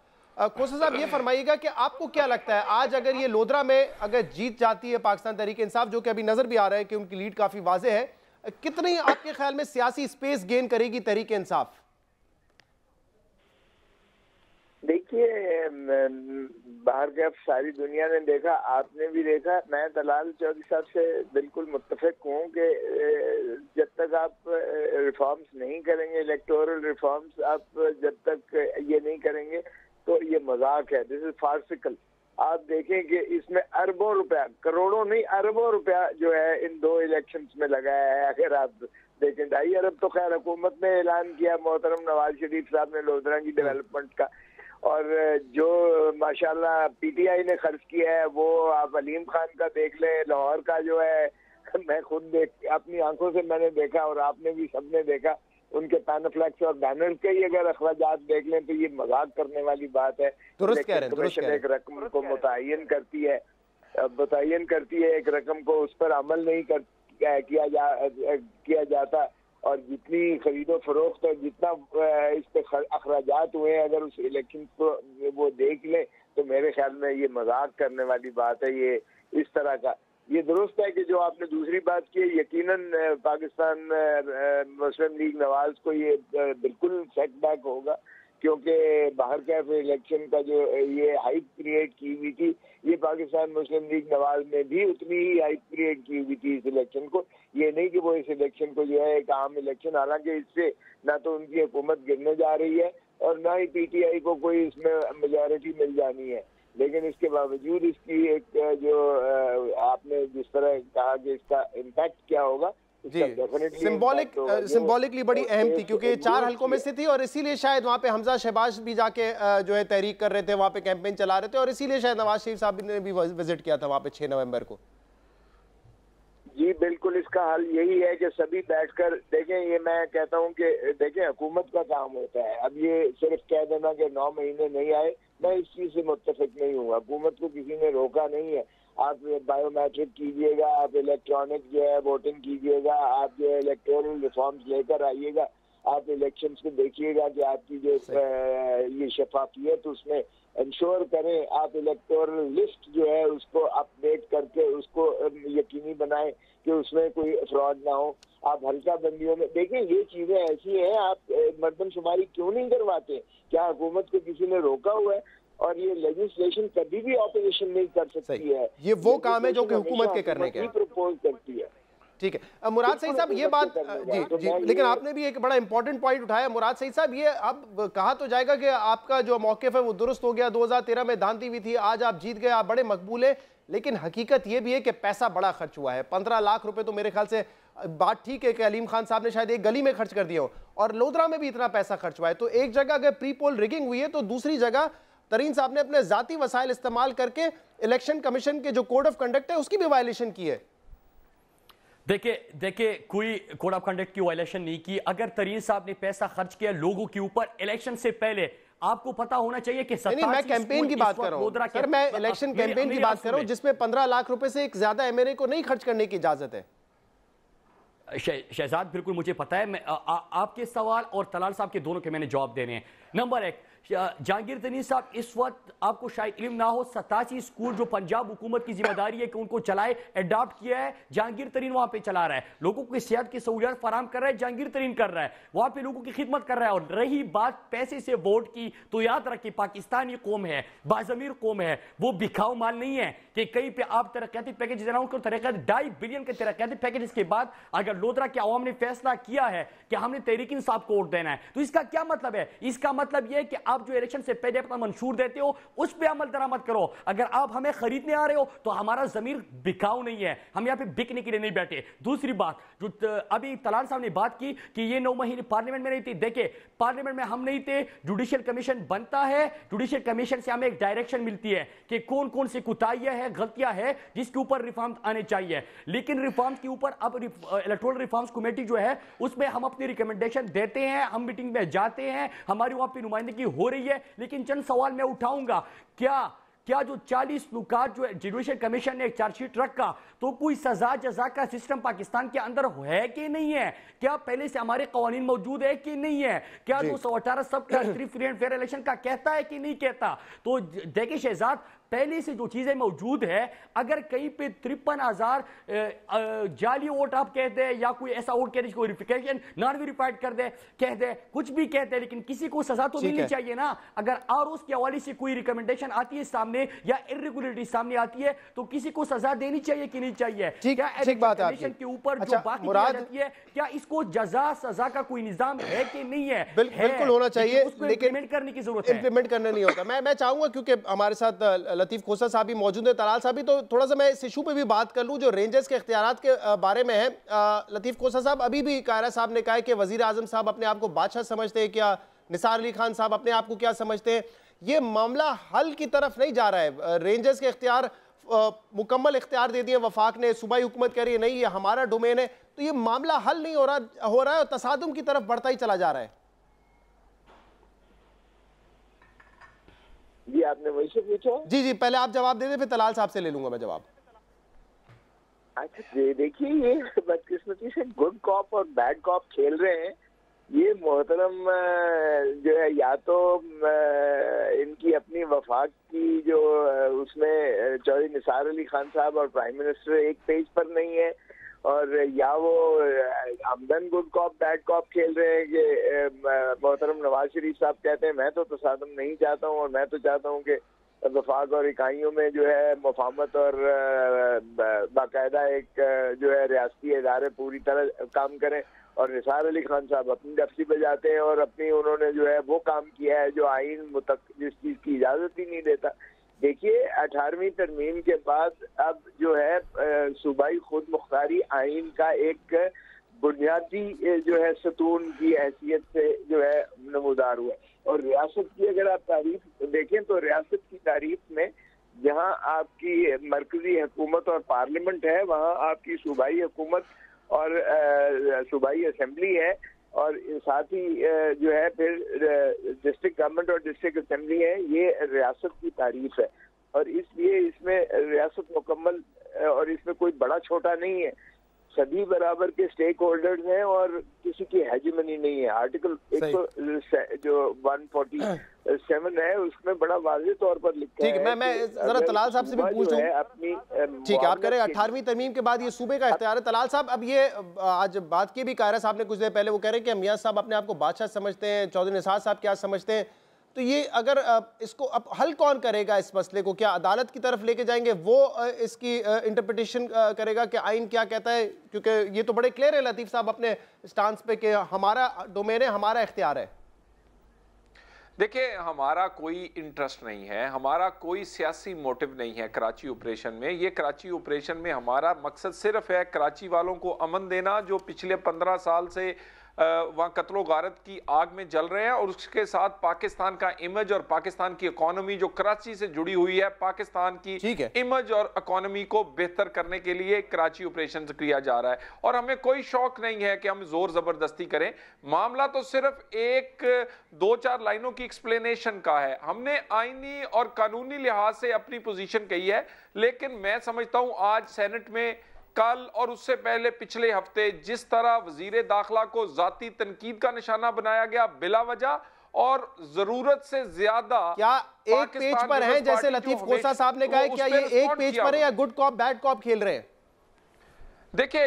खोसा साहब ये फरमाइएगा कि आपको क्या लगता है, आज अगर ये लोधरा में अगर जीत जाती है पाकिस्तान तहरीक इंसाफ, जो कि अभी नजर भी आ रहा है कि उनकी लीड काफी वाज़ेह है, कितनी आपके ख्याल में सियासी स्पेस गेन करेगी तहरीक इंसाफ? देखिए, बाहर के अब सारी दुनिया ने देखा, आपने भी देखा। मैं दलाल चौधरी साहब से बिल्कुल मुत्तफिक हूँ कि जब तक आप रिफॉर्म्स नहीं करेंगे, इलेक्टोरल रिफॉर्म्स आप जब तक ये नहीं करेंगे तो ये मजाक है, दिस इज फार्सिकल। आप देखें कि इसमें अरबों रुपया, करोड़ों नहीं अरबों रुपया जो है इन 2 इलेक्शंस में लगाया है। अगर आप देखें 2.5 अरब तो खैर हुकूमत ने ऐलान किया, मोहतरम नवाज शरीफ साहब ने लोधरा की डेवलपमेंट का, और जो माशाल्लाह पीटीआई ने खर्च किया है वो आप अलीम खान का देख लें, लाहौर का जो है मैं खुद अपनी आंखों से मैंने देखा और आपने भी सबने देखा, उनके पैनफ्लेक्स और बैनर के ही अगर अखराजात देख लें तो ये मजाक करने वाली बात है। कमीशन एक रकम को मुतय्यन करती है, एक रकम को उस पर अमल नहीं किया जाता, और जितनी खरीदो फरोख्त और जितना इस पे अखराजात हुए हैं, अगर उस इलेक्शन को वो देख लें तो मेरे ख्याल में ये मजाक करने वाली बात है। ये इस तरह का, ये दुरुस्त है कि जो आपने दूसरी बात की, यकीनन पाकिस्तान मुस्लिम लीग नवाज को ये बिल्कुल सेटबैक होगा, क्योंकि बाहर कैफ इलेक्शन का जो ये हाइप क्रिएट की हुई थी, ये पाकिस्तान मुस्लिम लीग नवाज ने भी उतनी ही हाइप क्रिएट की हुई थी इस इलेक्शन को। ये नहीं कि वो इस इलेक्शन को जो है एक आम इलेक्शन, हालांकि इससे ना तो उनकी हुकूमत गिरने जा रही है और ना ही पीटीआई को कोई इसमें मेजॉरिटी मिल जानी है, लेकिन इसके बावजूद इसकी एक जो आपने जिस तरह कहा कि इसका इम्पैक्ट क्या होगा, जी सिंबॉलिकली बड़ी अहम थी, क्योंकि 4 हलकों में से थी और इसीलिए शायद वहाँ पे हमजा शहबाज भी जाके जो है तहरीक कर रहे थे, वहाँ पे कैंपेन चला रहे थे, और इसीलिए शायद नवाज शरीफ साहब ने भी विजिट किया था वहाँ पे 6 नवंबर को। जी बिल्कुल, इसका हल यही है कि सभी बैठकर देखें। ये मैं कहता हूँ कि देखें हुकूमत का काम होता है, अब ये सिर्फ कह देना कि 9 महीने नहीं आए, मैं इस चीज से मुत्तफिक नहीं हूँ। हुकूमत को किसी ने रोका नहीं है, आप बायोमेट्रिक कीजिएगा, आप इलेक्ट्रॉनिक जो है वोटिंग कीजिएगा, आप जो है इलेक्टोरल रिफॉर्म्स लेकर आइएगा, आप इलेक्शंस को देखिएगा कि आपकी जो ये शफाफियत उसमें इंश्योर करें, आप इलेक्टोरल लिस्ट जो है उसको अपडेट करके उसको यकीनी बनाएं कि उसमें कोई फ्रॉड ना हो। आप हल्का बंदियों में देखें, ये चीजें ऐसी हैं, आप मर्दमशुमारी क्यों नहीं करवाते? क्या हुकूमत को किसी ने रोका हुआ है? और ये लेजिस्लेशन कभी भी ऑपोजिशन नहीं कर सकती है, ये वो काम है जो कि हुकूमत के करने के प्रपोज करती है। ठीक है मुराद सईद साहब, ये बात जी, लेकिन आपने भी एक बड़ा इंपॉर्टेंट पॉइंट उठाया मुराद सईद साहब। ये अब कहा तो जाएगा कि आपका जो मौक़िफ़ है वो दुरुस्त हो गया, 2013 में धांधली हुई थी, आज आप जीत गए, आप बड़े मकबूल है, लेकिन हकीकत ये भी है कि पैसा बड़ा खर्च हुआ है। 15 लाख रुपए तो मेरे ख्याल से बात ठीक है कि अलीम खान साहब ने शायद एक गली में खर्च कर दिया हो, और लोधरा में भी इतना पैसा खर्च हुआ है। तो एक जगह अगर प्री पोल रिगिंग हुई है तो दूसरी जगह तरीन साहब ने अपने जाती वसाइल इस्तेमाल करके इलेक्शन कमीशन के जो कोड ऑफ कंडक्ट है उसकी भी वायलेशन की है। देखिए कोई कोड ऑफ कंडक्ट की वायलेशन नहीं की। अगर तरीन साहब ने पैसा खर्च किया लोगों के ऊपर इलेक्शन से पहले, आपको पता होना चाहिए कि नहीं, मैं कैंपेन की बात कर रहा हूं सर, मैं इलेक्शन कैंपेन की बात कर रहा हूं जिसमें 15 लाख रुपए से एक ज्यादा एमएलए को नहीं खर्च करने की इजाजत है। शहजाद बिल्कुल मुझे पता है, मैं आपके सवाल और तलाल साहब के दोनों के मैंने जवाब देने हैं। नंबर 1, जहांगीर तरीन साहब, इस वक्त आपको शायद इल्म ना हो, 87 स्कूल जो पंजाब हुकूमत की जिम्मेदारी है कि उनको चलाए, अडॉप्ट किया है, जहांगीर तरीन वहां पे चला रहा है, लोगों को सेहत की सहूलियत फराम कर रहा है, जहांगीर तरीन कर रहा है, वहां पे लोगों की खिदमत कर रहा है। और रही बात पैसे से वोट की, तो याद रखिए पाकिस्तानी कौम है, बाज़मीर कौम है, वो बिखाऊ माल नहीं है कि कहीं पे आप तरक्याती पैकेज अनाउंस करो। 2.5 बिलियन के तरक्याती पैकेज के बाद अगर लोधरा के अवाम ने फैसला किया है कि हमने तहरीक इंसाफ को वोट देना है, तो इसका क्या मतलब है? इसका मतलब यह है कि आप जो इलेक्शन से पहले अपना मंशूर देते हो उस पर अमल दरामद करो। अगर आप हमें खरीदने आ रहे हो तो हमारा जमीर बिकाऊ नहीं है, हम यहाँ पे बिकने के लिए नहीं बैठे। दूसरी बात जो अभी तलाल साहब ने बात की कि ये 9 महीने पार्लियामेंट में नहीं थे, देखिए पार्लियामेंट में हम नहीं थे, जुडिशियल कमीशन बनता है, जुडिशियल कमीशन से हमें एक डायरेक्शन मिलती है कि कौन कौन सी कुताहियां हैं, गलतियां हैं जिसके ऊपर रिफॉर्म आने चाहिए। लेकिन रिफॉर्म्स के ऊपर अब इलेक्टोरल रिफॉर्म्स कमेटी जो है उसमें हम अपनी रिकमेंडेशन देते हैं, हम मीटिंग में जाते हैं, हमारी वहां पर नुमाइंदगी हो रही है। लेकिन चंद सवाल मैं उठाऊंगा, क्या जो 40 नुकात जो जुडिशियल कमीशन ने एक चार्जशीट रखा, तो कोई सजा जजा का सिस्टम पाकिस्तान के अंदर है कि नहीं है? क्या पहले से हमारे कवानीन मौजूद है कि नहीं है? क्या 218 सब फ्री एंड फेयर इलेक्शन का कहता है कि नहीं कहता? तो देखिए शहजाद, पहले से जो चीजें मौजूद है, अगर कहीं पे 53,000 जाली वोट आप कहते हैं या कोई ऐसा वोट कहते हैं वेरिफिकेशन नॉन वेरीफाइड कर दे, कह दे, कुछ भी कहते हैं, लेकिन किसी को सजा तो मिलनी चाहिए ना। अगर और उसके हवाले से कोई रिकमेंडेशन आती है सामने या इरेगुलरिटी सामने आती है तो किसी को सजा देनी चाहिए कि नहीं चाहिए? क्या इलेक्शन के ऊपर जो बाकी जाती है, क्या इसको जजा सजा का कोई निजाम है कि नहीं है? बिल्कुल होना चाहिए, लेकिन इम्प्लीमेंट करने की जरूरत है। इम्प्लीमेंट करना नहीं होता। मैं चाहूंगा क्योंकि हमारे साथ लतीफ खोसा साहब भी मौजूद है, तलाल साहब भी, तो थोड़ा सा मैं इस इशू पे भी बात कर लूं जो रेंजर्स के इख्तियारात के बारे में है। लतीफ खोसा साहब, अभी भी कायरा साहब ने कहा है कि वजीर आजम साहब अपने आप को बादशाह समझते हैं, क्या निसार अली खान साहब अपने आप को क्या समझते हैं? ये मामला हल की तरफ नहीं जा रहा है। रेंजर्स के इख्तियार मुकम्मल इख्तियार दे दिए वफाक ने, सूबाई हुकूमत कह रही है नहीं ये हमारा डोमेन है, तो ये मामला हल नहीं हो रहा है और तसादुम की तरफ बढ़ता ही चला जा रहा है। जी आपने वही से पूछा? जी पहले आप जवाब दे दे, फिर तलाल साहब से ले लूंगा मैं जवाब। अच्छा देखिए, ये बदकिस्मती से गुड कॉप और बैड कॉप खेल रहे हैं। ये मोहतरम जो है, या तो इनकी अपनी वफाक की जो उसमें चौधरी निसार अली खान साहब और प्राइम मिनिस्टर एक पेज पर नहीं है, और या वो हमदन गुड कॉप बैड कॉप खेल रहे हैं कि मोहतरम नवाज शरीफ साहब कहते हैं मैं तो तसादुम नहीं चाहता हूँ और मैं तो चाहता हूँ कि वफाक और इकाइयों में जो है मुफाहमत और बाकायदा एक जो है रियासती इदारे पूरी तरह काम करें, और निसार अली खान साहब अपनी डफसी बजाते हैं और अपनी उन्होंने जो है वो काम किया है जो आइन जिस चीज़ की इजाज़त ही नहीं देता। देखिए 18वीं तरमीम के बाद अब जो है सूबाई खुद मुख्तारी आइन का एक बुनियादी जो है सतून की हैसियत से जो है नमूदार हुआ। और रियासत की अगर आप तारीफ देखें तो रियासत की तारीफ में जहां आपकी मरकजी हुकूमत और पार्लियामेंट है, वहां आपकी सूबाई हुकूमत और सूबाई असेंबली है, और साथ ही जो है फिर डिस्ट्रिक्ट गवर्नमेंट और डिस्ट्रिक्ट असेंबली है। ये रियासत की तारीफ है और इसलिए इसमें रियासत मुकम्मल और इसमें कोई बड़ा छोटा नहीं है, सभी बराबर के स्टेक होल्डर्स हैं और किसी की हेजिमनी नहीं है। आर्टिकल जो 147 है उसमें बड़ा वाज़ेह तौर पर लिखा है। ठीक है, मैं जरा तलाल साहब से भी पूछूं अपनी। ठीक है, आप कह रहे हैं 18वीं तरमीम के बाद ये सूबे का इख्तियार है। तलाल साहब, अब ये आज बात की भी कायरा साहब ने कुछ देर पहले, वो कह रहे हैं कि मियां साहब अपने आप को बादशाह समझते हैं, चौधरी निसार साहब क्या समझते हैं, तो ये अगर इसको अब हल कौन करेगा इस मसले को? क्या अदालत की तरफ लेके जाएंगे, वो इसकी इंटरप्रिटेशन करेगा कि आइन क्या कहता है? क्योंकि ये तो बड़े क्लियर है लतीफ़ साहब अपने स्टांस पे कि हमारा डोमेन है, हमारा इख्तियार है। देखिए, हमारा कोई इंटरेस्ट नहीं है, हमारा कोई सियासी मोटिव नहीं है कराची ऑपरेशन में। ये कराची ऑपरेशन में हमारा मकसद सिर्फ है कराची वालों को अमन देना, जो पिछले 15 साल से वहाँ कत्लो गारत की आग में जल रहे हैं, और उसके साथ पाकिस्तान का इमेज और पाकिस्तान की इकोनॉमी जो कराची से जुड़ी हुई है, पाकिस्तान की इमेज और इकोनॉमी को बेहतर करने के लिए कराची ऑपरेशन किया जा रहा है। और हमें कोई शौक नहीं है कि हम जोर जबरदस्ती करें। मामला तो सिर्फ एक 2-4 लाइनों की एक्सप्लेनेशन का है। हमने आईनी और कानूनी लिहाज से अपनी पोजीशन कही है, लेकिन मैं समझता हूं आज सेनेट में कल और उससे पहले पिछले हफ्ते जिस तरह वजीर दाखिला को जाती तनकीद का निशाना बनाया गया बिला वजह, और जरूरत से ज्यादा क्या एक पेज पर है, जैसे लतीफ खोसा साहब ने कहा है, क्या ये एक पेज पर है या गुड कॉप बैड कॉप खेल रहे हैं? देखिए,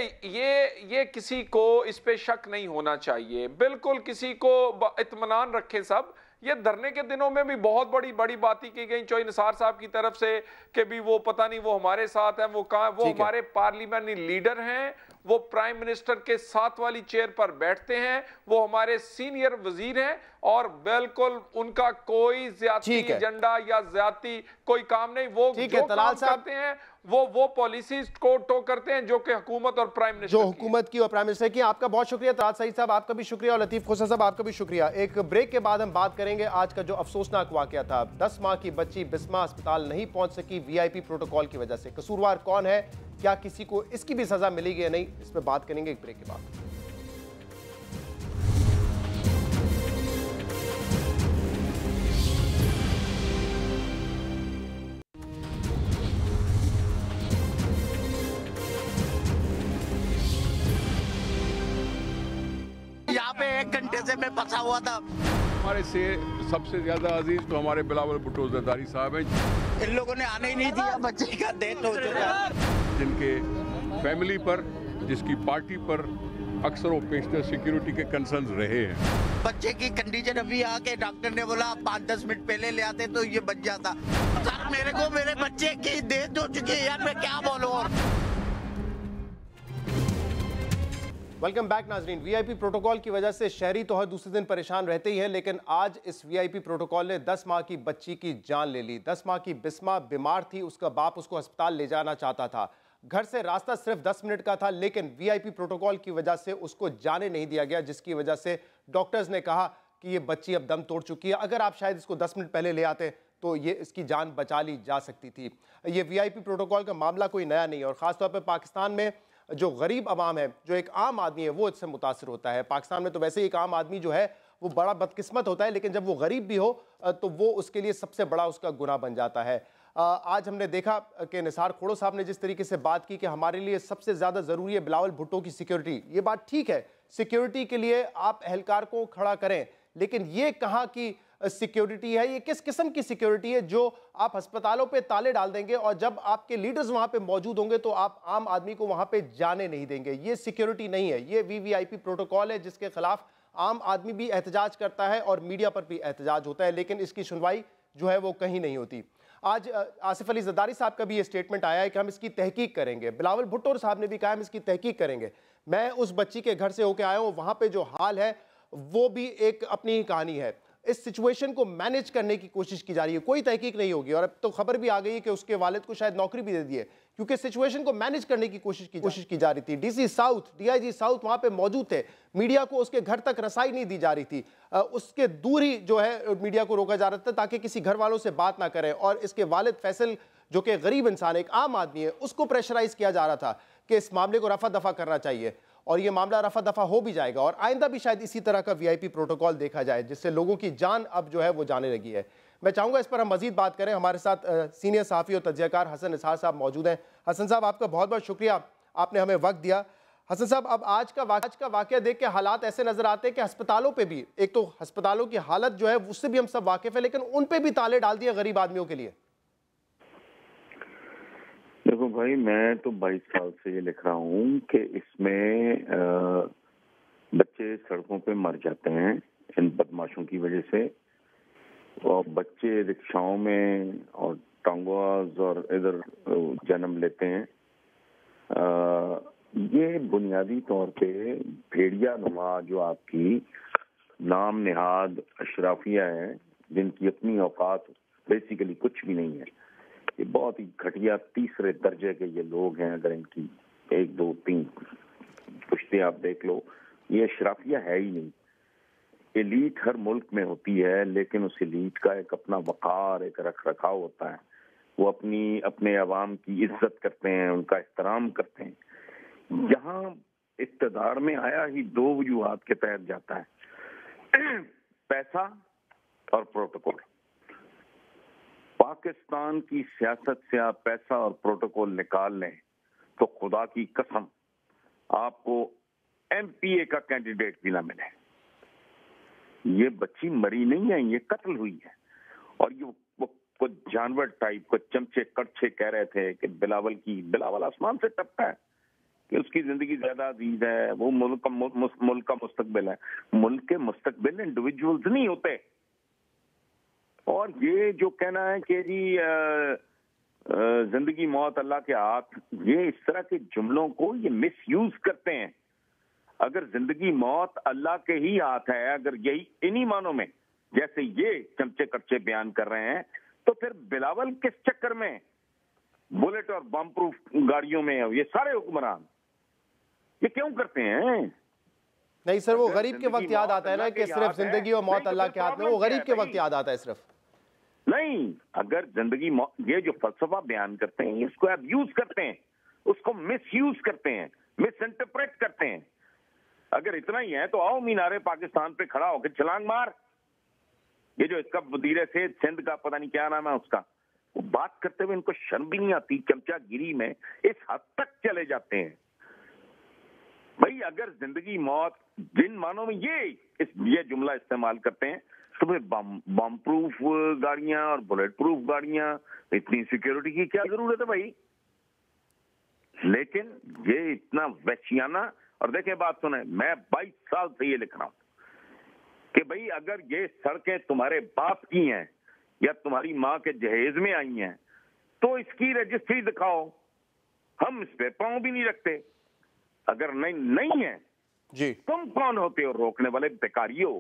ये किसी को इस पे शक नहीं होना चाहिए, बिल्कुल किसी को इत्मीनान रखें सब। ये धरने के दिनों में भी बहुत बड़ी बड़ी बातें की गई चौधरी निसार साहब की तरफ से कि भी वो पता नहीं वो हमारे साथ हैं, वो कहाँ, वो हमारे पार्लियामेंटी लीडर हैं, वो प्राइम मिनिस्टर के साथ वाली चेयर पर बैठते हैं, वो हमारे सीनियर वजीर हैं और बिल्कुल उनका कोई ज्यादती एजेंडा या ज्यादती कोई काम नहीं। वो जो काम करते हैं वो पॉलिसीज को टो करते हैं जो कि हुकूमत और प्राइम मिनिस्टर, जो हुकूमत की और प्राइम मिनिस्टर की। आपका बहुत शुक्रिया तलाल सईद साहब, आपका भी शुक्रिया, और लतीफ खोसा साहब आपका भी शुक्रिया। एक ब्रेक के बाद हम बात करेंगे आज का जो अफसोसनाक वाकया था। 10 माह की बच्ची बिस्मा अस्पताल नहीं पहुंच सकी वीआईपी प्रोटोकॉल की वजह से। कसूरवार कौन है, क्या किसी को इसकी भी सजा मिलेगी या नहीं, इस पर बात करेंगे एक ब्रेक के बाद। यहाँ पे 1 घंटे से मैं फंसा हुआ था। हमारे से सबसे ज्यादा अजीज तो हमारे बिलावल भुट्टो जरदारी साहब हैं। इन लोगों ने आने ही नहीं दिया, बच्चे का डेथ हो चुका है। जिनके फैमिली पर, जिसकी पार्टी पर अक्सर वो पेशतर सिक्योरिटी के कंसर्न्स रहे हैं। बच्चे की कंडीशन अभी आके डॉक्टर ने बोला 5-10 मिनट पहले ले आते तो ये बच जाता। सर मेरे को मेरे बच्चे की डेथ हो चुकी है यार, मैं क्या बोलूं। और वेलकम बैक नाजरीन। वीआईपी प्रोटोकॉल की वजह से शहरी तो हर दूसरे दिन परेशान रहते ही हैं, लेकिन आज इस वीआईपी प्रोटोकॉल ने 10 माह की बच्ची की जान ले ली। 10 माह की बिस्मा बीमार थी, उसका बाप उसको अस्पताल ले जाना चाहता था। घर से रास्ता सिर्फ 10 मिनट का था, लेकिन वीआईपी प्रोटोकॉल की वजह से उसको जाने नहीं दिया गया, जिसकी वजह से डॉक्टर्स ने कहा कि ये बच्ची अब दम तोड़ चुकी है। अगर आप शायद इसको 10 मिनट पहले ले आते तो ये इसकी जान बचा ली जा सकती थी। ये वीआईपी प्रोटोकॉल का मामला कोई नया नहीं है, और ख़ासतौर पर पाकिस्तान में जो गरीब आवाम है, जो एक आम आदमी है, वो इससे मुतासर होता है। पाकिस्तान में तो वैसे ही एक आम आदमी जो है वो बड़ा बदकिस्मत होता है, लेकिन जब वो गरीब भी हो तो वो उसके लिए सबसे बड़ा उसका गुनाह बन जाता है। आज हमने देखा कि निसार खोड़ो साहब ने जिस तरीके से बात की कि हमारे लिए सबसे ज़्यादा ज़रूरी है बिलावल भुट्टो की सिक्योरिटी। ये बात ठीक है, सिक्योरिटी के लिए आप एहलकार को खड़ा करें, लेकिन ये कहाँ की सिक्योरिटी है, ये किस किस्म की सिक्योरिटी है जो आप अस्पतालों पे ताले डाल देंगे और जब आपके लीडर्स वहां पे मौजूद होंगे तो आप आम आदमी को वहां पे जाने नहीं देंगे। ये सिक्योरिटी नहीं है, ये वीवीआईपी प्रोटोकॉल है जिसके खिलाफ आम आदमी भी एहतजाज करता है और मीडिया पर भी एहतजाज होता है, लेकिन इसकी सुनवाई जो है वो कहीं नहीं होती। आज आसिफ अली जरदारी साहब का भी ये स्टेटमेंट आया है कि हम इसकी तहकीक करेंगे। बिलावल भुट्टो साहब ने भी कहा हम इसकी तहकीक करेंगे। मैं उस बच्ची के घर से होकर आया हूँ, वहां पे जो हाल है वो भी एक अपनी ही कहानी है। इस सिचुएशन को मैनेज करने की कोशिश की जा रही है, कोई तहकीक नहीं होगी। और अब तो खबर भी आ गई है कि उसके वालिद को शायद नौकरी भी दे दी है, क्योंकि सिचुएशन को मैनेज करने की कोशिश की जा रही थी। डीसी साउथ, डीआईजी साउथ वहां पे मौजूद थे, मीडिया को उसके घर तक रसाई नहीं दी जा रही थी, उसके दूर ही जो है मीडिया को रोका जा रहा था ताकि किसी घर वालों से बात ना करें। और इसके वालिद फैसल जो कि गरीब इंसान, एक आम आदमी है, उसको प्रेशराइज किया जा रहा था कि इस मामले को रफा दफा करना चाहिए, और ये मामला रफा दफा हो भी जाएगा। और आइंदा भी शायद इसी तरह का वीआईपी प्रोटोकॉल देखा जाए, जिससे लोगों की जान अब जो है वो जाने लगी है। मैं चाहूंगा इस पर हम मजीद बात करें। हमारे साथ सीनियर सहाफ़ी और तज्ज़ियाकार हसन निसार साहब मौजूद हैं। हसन साहब, आपका बहुत बहुत शुक्रिया, आपने हमें वक्त दिया। हसन साहब, अब आज का वाकया देख के हालात ऐसे नजर आते हैं कि अस्पतालों पे भी, एक तो अस्पतालों की हालत जो है उससे भी हम सब वाकिफ है, लेकिन उन पे भी ताले डाल दिए गरीब आदमियों के लिए। देखो भाई, मैं तो 22 साल से ये लिख रहा हूँ कि इसमें बच्चे सड़कों पे मर जाते हैं इन बदमाशों की वजह से, और बच्चे रिक्शाओं में और टांगोज और इधर जन्म लेते हैं। ये बुनियादी तौर पे भेड़िया नुमा जो आपकी नाम निहाद अशराफिया है, जिनकी अपनी औकात बेसिकली कुछ भी नहीं है, ये बहुत ही घटिया तीसरे दर्जे के ये लोग हैं। अगर इनकी 1, 2, 3 पुश्ते आप देख लो, ये अशराफिया है ही नहीं। एलीट हर मुल्क में होती है, लेकिन उस एलीट का एक अपना वक़ार, एक रख रखाव होता है। वो अपने अवाम की इज्जत करते हैं, उनका एहतराम करते हैं। यहाँ इक़्तिदार में आया ही 2 वजूहात के तहत जाता है, पैसा और प्रोटोकॉल। पाकिस्तान की सियासत से आप पैसा और प्रोटोकॉल निकाल लें तो खुदा की कसम आपको एमपीए का कैंडिडेट भी ना मिले। ये बच्ची मरी नहीं है, ये कत्ल हुई है। और ये वो कुछ जानवर टाइप को चमचे कड़छे कह रहे थे कि बिलावल आसमान से टपका है कि उसकी जिंदगी ज्यादा अजीज है, वो मुल्क का मुस्तकबिल है। मुल्क के मुस्तकबिल इंडिविजुअल्स नहीं होते। और ये जो कहना है कि जी जिंदगी मौत अल्लाह के हाथ, ये इस तरह के जुमलों को ये मिसयूज करते हैं। अगर जिंदगी मौत अल्लाह के ही हाथ है, अगर यही इन्हीं मानों में जैसे ये चमचे कच्चे बयान कर रहे हैं, तो फिर बिलावल किस चक्कर में बुलेट और बम प्रूफ गाड़ियों में ये सारे हुक्मरान ये क्यों करते हैं? नहीं सर, वो गरीब के वक्त याद आता है ना कि सिर्फ जिंदगी और मौत अल्लाह के हाथ में, वो गरीब के वक्त याद आता है सिर्फ। नहीं, अगर जिंदगी मौत, ये जो फलसफा बयान करते हैं इसको अब्यूज करते हैं, उसको मिसयूज करते हैं, मिस इंटरप्रेट करते हैं। अगर इतना ही है तो आओ मीनारे पाकिस्तान पे खड़ा होकर छलांग मार। ये जो इसका वजीर सेहत सिंध का पता नहीं क्या नाम है उसका, वो बात करते हुए इनको शर्म भी नहीं आती, चमचागिरी में इस हद तक चले जाते हैं। भाई अगर जिंदगी मौत जिन मानों में ये जुमला इस्तेमाल करते हैं, तो फिर बम प्रूफ गाड़ियां और बुलेट प्रूफ गाड़ियां, इतनी सिक्योरिटी की क्या जरूरत है भाई? लेकिन ये इतना वहशियाना। और देखें, बात सुने, मैं 22 साल से ये लिख रहा हूं कि भाई अगर ये सड़कें तुम्हारे बाप की हैं या तुम्हारी माँ के जहेज में आई हैं, तो इसकी रजिस्ट्री दिखाओ। हम इस पे पांव भी नहीं रखते। अगर नहीं है जी, तुम कौन होते हो रोकने वाले? बेकारियों,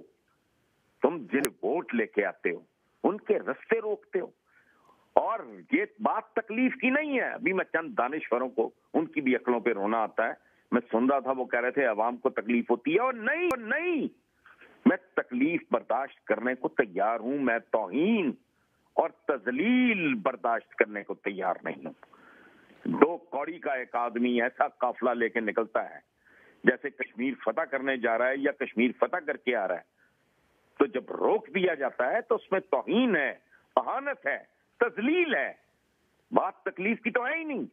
तुम जिन वोट लेके आते हो उनके रास्ते रोकते हो। और ये बात तकलीफ की नहीं है। अभी मैं चंद दानिश्वरों को, उनकी भी अकलों पे रोना आता है। मैं सुन रहा था, वो कह रहे थे अवाम को तकलीफ होती है। और नहीं, मैं तकलीफ बर्दाश्त करने को तैयार हूं। मैं तौहीन और तजलील बर्दाश्त करने को तैयार नहीं हूं। 2 कौड़ी का एक आदमी ऐसा काफिला लेके निकलता है जैसे कश्मीर फतह करने जा रहा है या कश्मीर फतह करके आ रहा है, तो जब रोक दिया जाता है तो उसमें तौहीन है, अहानत है, तजलील है। बात तकलीफ की तो है ही नहीं।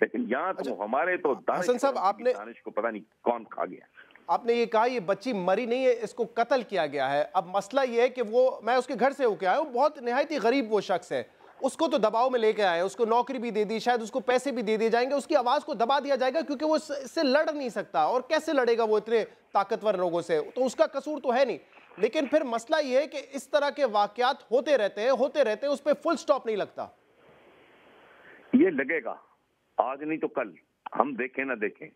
लेकिन यहाँ तो हमारे तो हसन साहब, आपने दानिश को पता नहीं कौन खा गया। आपने ये कहा ये बच्ची मरी नहीं है, इसको कत्ल किया गया है। अब मसला ये है कि मैं उसके घर से होके आया हूँ, बहुत निहायत ही गरीब वो शख्स है, उसको तो दबाव में लेके आए, उसको नौकरी भी दे दी, शायद उसको पैसे भी दे दिए जाएंगे, उसकी आवाज़ को दबा दिया जाएगा क्योंकि वो इससे लड़ नहीं सकता। और कैसे लड़ेगा वो इतने ताकतवर लोगों से? तो उसका कसूर तो है नहीं। लेकिन फिर मसला ये है कि इस तरह के वाकयात होते रहते हैं, उस पर फुल स्टॉप नहीं लगता। ये लगेगा, आज नहीं तो कल, हम देखें ना देखें।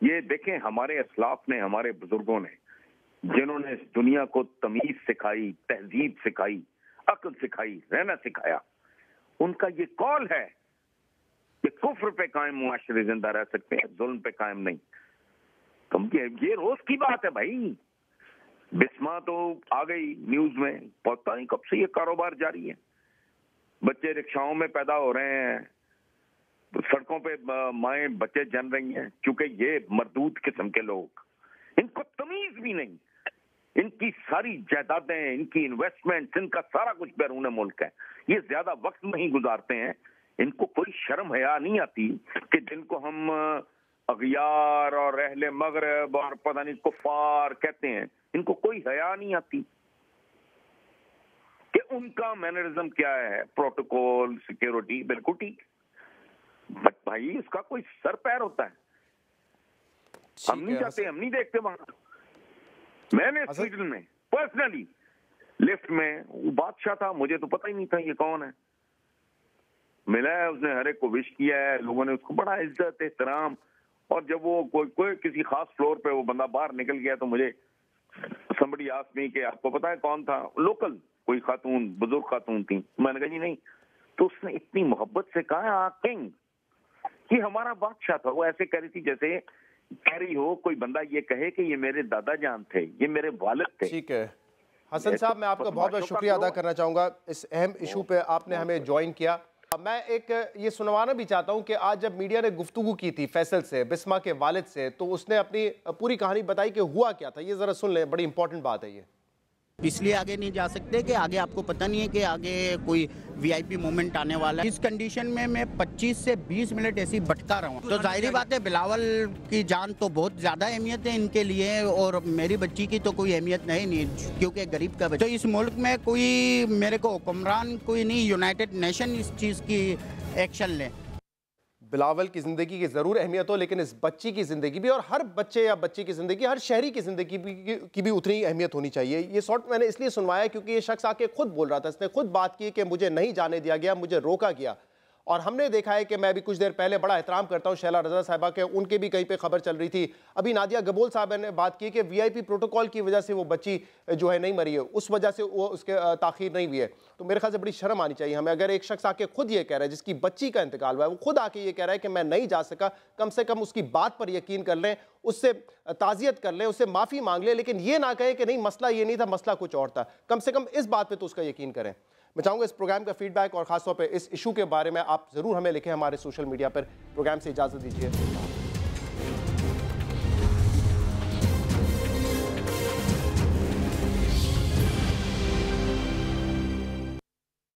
ये देखें, हमारे असलाफ ने, हमारे बुजुर्गों ने, जिन्होंने इस दुनिया को तमीज सिखाई, तहजीब सिखाई, अक्ल सिखाई, रहना सिखाया, उनका ये कॉल है कि कुफ्र पे कायम मुआशरे जिंदा रह सकते हैं, जुल्म पे कायम नहीं। तुम ये रोज की बात है भाई। बिस्मा तो आ गई न्यूज में, पता नहीं कब से ये कारोबार जारी है। बच्चे रिक्शाओं में पैदा हो रहे हैं, सड़कों पे माएँ बच्चे जन रही हैं, क्योंकि ये मरदूद किस्म के लोग, इनको तमीज भी नहीं। इनकी सारी जायदादें, इनकी इन्वेस्टमेंट, इनका सारा कुछ बैरून मुल्क है। ये ज्यादा वक्त नहीं गुजारते हैं। इनको कोई शर्म हया नहीं आती कि जिनको हम अगियार और अहले मगरब और पता नहीं कुफार कहते हैं, इनको कोई हया नहीं आती कि उनका मैनरिज्म क्या है, प्रोटोकॉल, सिक्योरिटी, बिल्कुल ठीक। बट भाई इसका कोई सर पैर होता है। हम नहीं जाते, हम नहीं देखते वहां। मैंने स्वीडन में पर्सनली लिफ्ट में, वो बादशाह था, मुझे तो पता ही नहीं था ये कौन है, मिला है, उसने हर एक को विश किया है, लोगों ने उसको बड़ा इज्जत एहतराम। और जब वो कोई किसी खास फ्लोर पे वो बंदा बाहर निकल गया तो मुझे somebody asked me कि आपको पता है कौन था? लोकल कोई खातून, बुजुर्ग खातून थी। मैंने कहा जी नहीं। तो उसने इतनी मोहब्बत से कहा किंग, कि हमारा बादशाह था। वो ऐसे कह रही थी जैसे कह रही हो कोई बंदा ये कहे कि ये मेरे दादा जान थे, ये मेरे वालिद थे। ठीक है हसन साहब, मैं आपका बहुत बहुत शुक्रिया अदा करना चाहूँगा इस अहम इशू पे आपने हमें ज्वाइन किया। मैं एक ये सुनवाना भी चाहता हूँ कि आज जब मीडिया ने गुफ्तगू की थी फैसल से, बिस्मा के वालिद से, तो उसने अपनी पूरी कहानी बताई कि हुआ क्या था। ये ज़रा सुन लें, बड़ी इंपॉर्टेंट बात है ये। इसलिए आगे नहीं जा सकते कि आगे आपको पता नहीं है कि आगे कोई वीआईपी मोमेंट आने वाला है। इस कंडीशन में मैं 25 से 20 मिनट ऐसी भटका रहा हूँ, तो जाहिर बात है बिलावल की जान तो बहुत ज़्यादा अहमियत है इनके लिए, और मेरी बच्ची की तो कोई अहमियत नहीं क्योंकि गरीब का बच्चा। तो इस मुल्क में कोई मेरे को हुक्मरान कोई नहीं, यूनाइटेड नेशन इस चीज़ की एक्शन ले। बिलावल की ज़िंदगी की ज़रूर अहमियत हो, लेकिन इस बच्ची की ज़िंदगी भी, और हर बच्चे या बच्ची की ज़िंदगी, हर शहरी की ज़िंदगी की भी उतनी ही अहमियत होनी चाहिए। ये शॉर्ट मैंने इसलिए सुनवाया क्योंकि ये शख्स आके खुद बोल रहा था, इसने खुद बात की कि मुझे नहीं जाने दिया गया, मुझे रोका गया। और हमने देखा है कि मैं भी कुछ देर पहले बड़ा एहतराम करता हूं शैला रज़ा साहिबा के, उनके भी कहीं पे खबर चल रही थी। अभी नादिया गबोल साहब ने बात की कि वीआईपी प्रोटोकॉल की वजह से वो बच्ची जो है नहीं मरी है, उस वजह से वो उसके ताखीर नहीं हुई है। तो मेरे ख्याल से बड़ी शर्म आनी चाहिए हमें, अगर एक शख्स आके खुद ये कह रहा है, जिसकी बच्ची का इंतकाल हुआ है, वो खुद आके ये कह रहा है कि मैं नहीं जा सका, कम से कम उसकी बात पर यकीन कर लें, उससे ताज़ियत कर लें, उससे माफ़ी मांग लें, लेकिन ये ना कहें कि नहीं मसला ये नहीं था, मसला कुछ और था। कम से कम इस बात पर तो उसका यकीन करें। मैं चाहूँगा इस प्रोग्राम का फीडबैक और ख़ासतौर पे इस इशू के बारे में आप ज़रूर हमें लिखें हमारे सोशल मीडिया पर। प्रोग्राम से इजाज़त दीजिए।